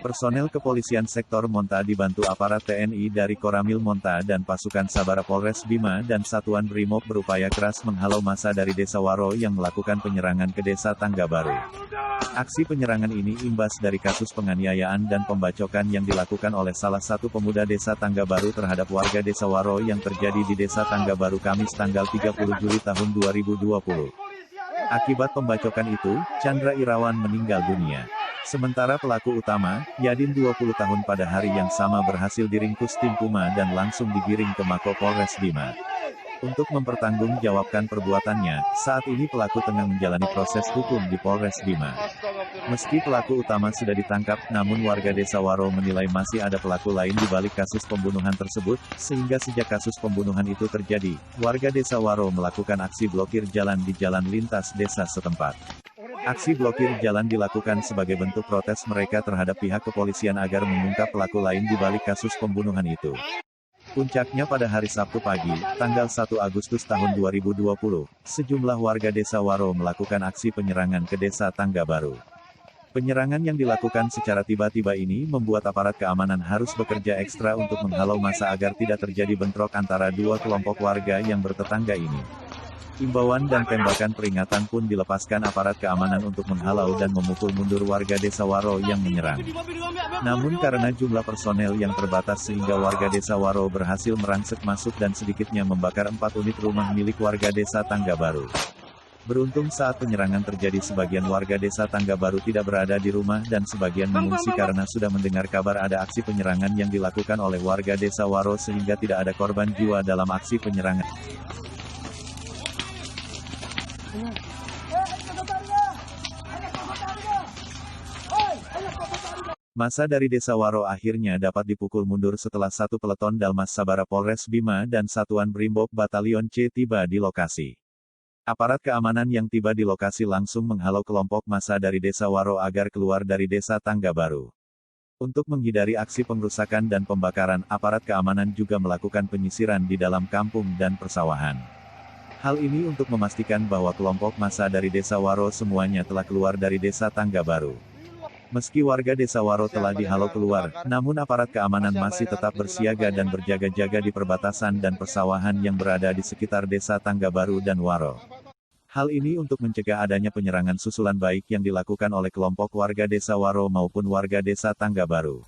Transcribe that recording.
Personel kepolisian sektor Monta dibantu aparat TNI dari Koramil Monta dan pasukan Sabara Polres Bima dan Satuan Brimob berupaya keras menghalau massa dari Desa Waro yang melakukan penyerangan ke Desa Tangga Baru. Aksi penyerangan ini imbas dari kasus penganiayaan dan pembacokan yang dilakukan oleh salah satu pemuda Desa Tangga Baru terhadap warga Desa Waro yang terjadi di Desa Tangga Baru Kamis tanggal 30 Juli tahun 2020. Akibat pembacokan itu, Chandra Irawan meninggal dunia. Sementara pelaku utama, Yadin 20 tahun pada hari yang sama berhasil diringkus tim Puma dan langsung digiring ke Mako Polres Bima. Untuk mempertanggungjawabkan perbuatannya, saat ini pelaku tengah menjalani proses hukum di Polres Bima. Meski pelaku utama sudah ditangkap, namun warga Desa Waro menilai masih ada pelaku lain di balik kasus pembunuhan tersebut, sehingga sejak kasus pembunuhan itu terjadi, warga Desa Waro melakukan aksi blokir jalan di jalan lintas desa setempat. Aksi blokir jalan dilakukan sebagai bentuk protes mereka terhadap pihak kepolisian agar mengungkap pelaku lain di balik kasus pembunuhan itu. Puncaknya pada hari Sabtu pagi, tanggal 1 Agustus tahun 2020, sejumlah warga Desa Waro melakukan aksi penyerangan ke Desa Tangga Baru. Penyerangan yang dilakukan secara tiba-tiba ini membuat aparat keamanan harus bekerja ekstra untuk menghalau massa agar tidak terjadi bentrok antara dua kelompok warga yang bertetangga ini. Imbauan dan tembakan peringatan pun dilepaskan aparat keamanan untuk menghalau dan memukul mundur warga Desa Waro yang menyerang. Namun karena jumlah personel yang terbatas sehingga warga Desa Waro berhasil merangsek masuk dan sedikitnya membakar 4 unit rumah milik warga Desa Tangga Baru. Beruntung saat penyerangan terjadi sebagian warga Desa Tangga Baru tidak berada di rumah dan sebagian mengungsi karena sudah mendengar kabar ada aksi penyerangan yang dilakukan oleh warga Desa Waro sehingga tidak ada korban jiwa dalam aksi penyerangan. Massa dari Desa Waro akhirnya dapat dipukul mundur setelah satu peleton Dalmas Sabara Polres Bima dan Satuan Brimob Batalion C tiba di lokasi. Aparat keamanan yang tiba di lokasi langsung menghalau kelompok massa dari Desa Waro agar keluar dari Desa Tangga Baru. Untuk menghindari aksi pengrusakan dan pembakaran, aparat keamanan juga melakukan penyisiran di dalam kampung dan persawahan. Hal ini untuk memastikan bahwa kelompok massa dari Desa Waro semuanya telah keluar dari Desa Tangga Baru. Meski warga Desa Waro telah dihalau keluar, namun aparat keamanan masih tetap bersiaga dan berjaga-jaga di perbatasan dan persawahan yang berada di sekitar Desa Tangga Baru dan Waro. Hal ini untuk mencegah adanya penyerangan susulan baik yang dilakukan oleh kelompok warga Desa Waro maupun warga Desa Tangga Baru.